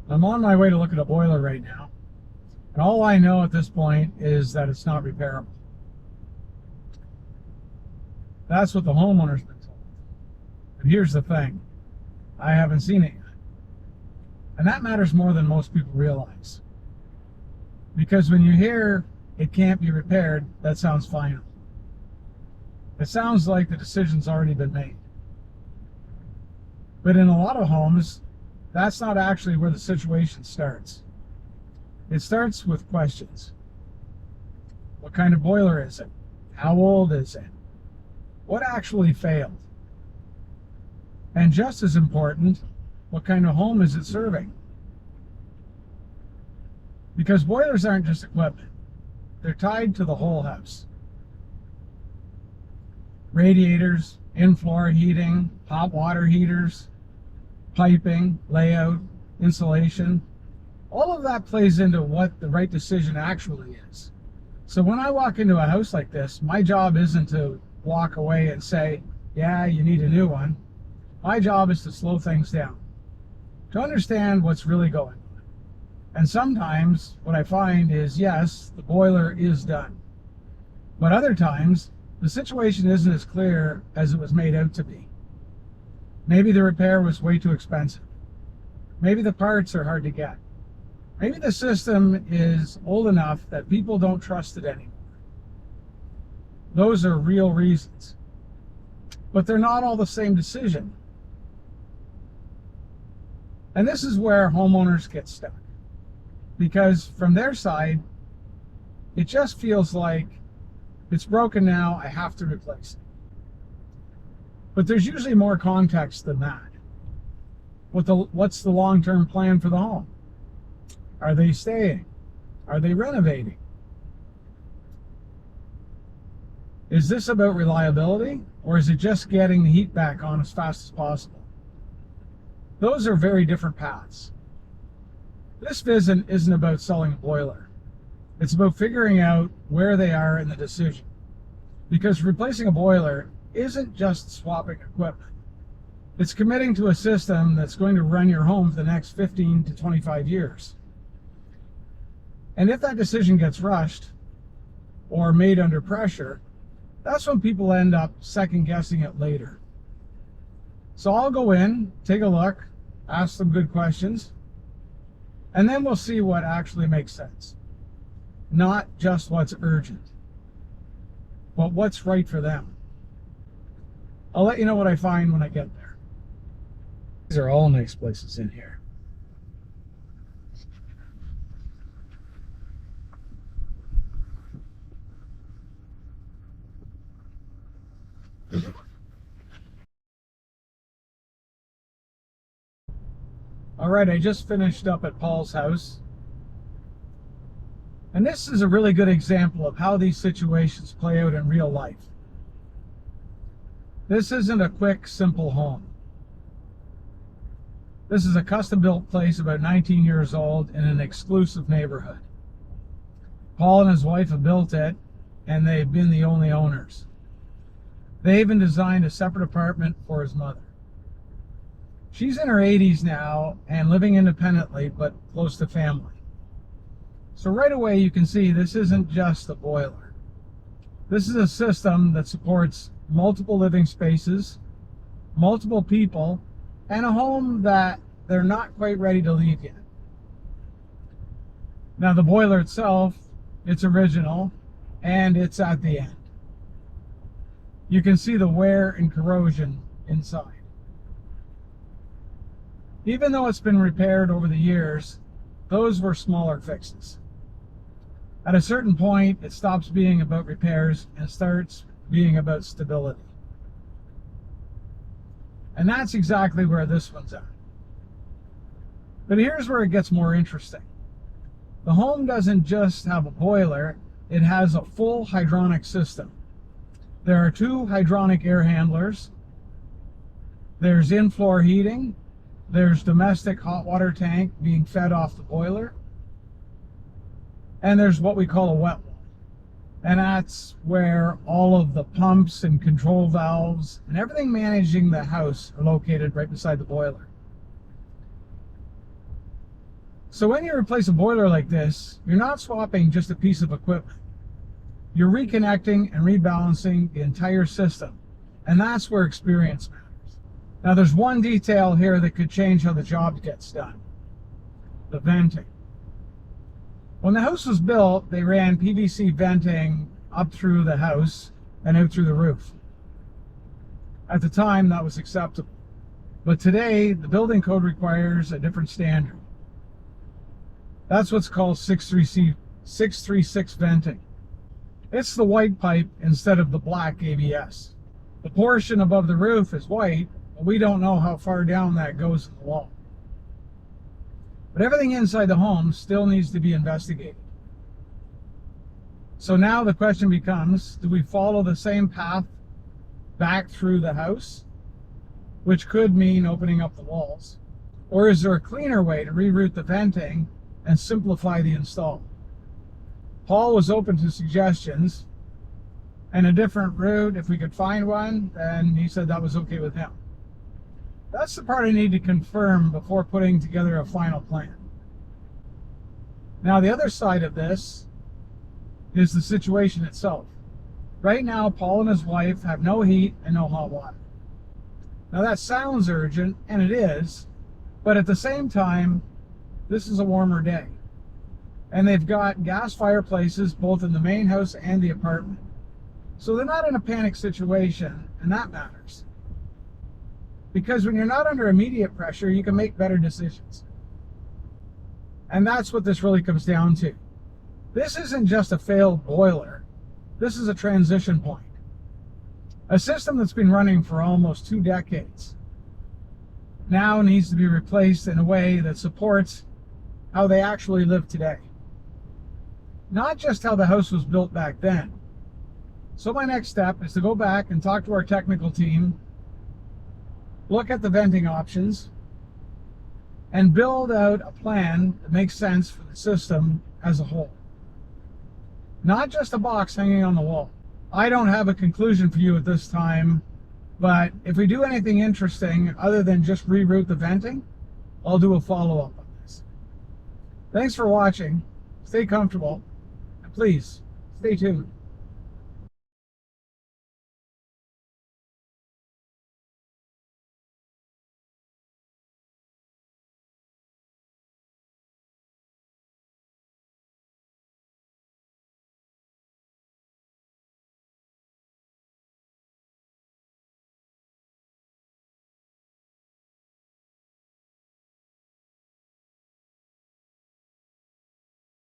I'm on my way to look at a boiler right now, and all I know at this point is that it's not repairable. That's what the homeowner's been told. But here's the thing, I haven't seen it yet. And that matters more than most people realize. Because when you hear it can't be repaired, that sounds final. It sounds like the decision's already been made. But in a lot of homes, that's not actually where the situation starts. It starts with questions. What kind of boiler is it? How old is it? What actually failed? And just as important, what kind of home is it serving? Because boilers aren't just equipment. They're tied to the whole house. Radiators, in-floor heating, hot water heaters, piping, layout, insulation, all of that plays into what the right decision actually is. So when I walk into a house like this, my job isn't to walk away and say, yeah, you need a new one. My job is to slow things down, to understand what's really going on. And sometimes what I find is, yes, the boiler is done. But other times, the situation isn't as clear as it was made out to be. Maybe the repair was way too expensive. Maybe the parts are hard to get. Maybe the system is old enough that people don't trust it anymore. Those are real reasons. But they're not all the same decision. And this is where homeowners get stuck. Because from their side, it just feels like it's broken now, I have to replace it. But there's usually more context than that. What's the long-term plan for the home? Are they staying? Are they renovating? Is this about reliability, or is it just getting the heat back on as fast as possible? Those are very different paths. This visit isn't about selling a boiler. It's about figuring out where they are in the decision. Because replacing a boiler isn't just swapping equipment. It's committing to a system that's going to run your home for the next 15 to 25 years. And if that decision gets rushed or made under pressure, that's when people end up second guessing it later. So I'll go in, take a look, ask some good questions, and then we'll see what actually makes sense. Not just what's urgent, but what's right for them. I'll let you know what I find when I get there. These are all nice places in here. All right, I just finished up at Paul's house. And this is a really good example of how these situations play out in real life. This isn't a quick, simple home. This is a custom-built place about 19 years old in an exclusive neighborhood. Paul and his wife have built it, and they've been the only owners. They even designed a separate apartment for his mother. She's in her 80s now and living independently, but close to family. So right away you can see this isn't just a boiler. This is a system that supports multiple living spaces, multiple people, and a home that they're not quite ready to leave yet. Now the boiler itself, it's original, and it's at the end. You can see the wear and corrosion inside. Even though it's been repaired over the years, those were smaller fixes. At a certain point, it stops being about repairs and starts being about stability. And that's exactly where this one's at. But here's where it gets more interesting. The home doesn't just have a boiler, it has a full hydronic system. There are 2 hydronic air handlers. There's in-floor heating. There's domestic hot water tank being fed off the boiler. And there's what we call a wet wall. And that's where all of the pumps and control valves and everything managing the house are located right beside the boiler. So when you replace a boiler like this, you're not swapping just a piece of equipment. You're reconnecting and rebalancing the entire system. And that's where experience matters. Now there's one detail here that could change how the job gets done. The venting. When the house was built, they ran PVC venting up through the house and out through the roof. At the time, that was acceptable. But today, the building code requires a different standard. That's what's called 636 venting. It's the white pipe instead of the black ABS. The portion above the roof is white, but we don't know how far down that goes in the wall. But everything inside the home still needs to be investigated. So now the question becomes, do we follow the same path back through the house, which could mean opening up the walls? Or is there a cleaner way to reroute the venting and simplify the install? Paul was open to suggestions, and a different route, if we could find one, then he said that was okay with him. That's the part I need to confirm before putting together a final plan. Now the other side of this is the situation itself. Right now, Paul and his wife have no heat and no hot water. Now that sounds urgent, and it is, but at the same time, this is a warmer day. And they've got gas fireplaces both in the main house and the apartment. So they're not in a panic situation, and that matters. Because when you're not under immediate pressure, you can make better decisions. And that's what this really comes down to. This isn't just a failed boiler. This is a transition point. A system that's been running for almost 2 decades now needs to be replaced in a way that supports how they actually live today. Not just how the house was built back then. So my next step is to go back and talk to our technical team, look at the venting options, and build out a plan that makes sense for the system as a whole. Not just a box hanging on the wall. I don't have a conclusion for you at this time, but if we do anything interesting other than just reroute the venting, I'll do a follow-up on this. Thanks for watching. Stay comfortable, and please, stay tuned.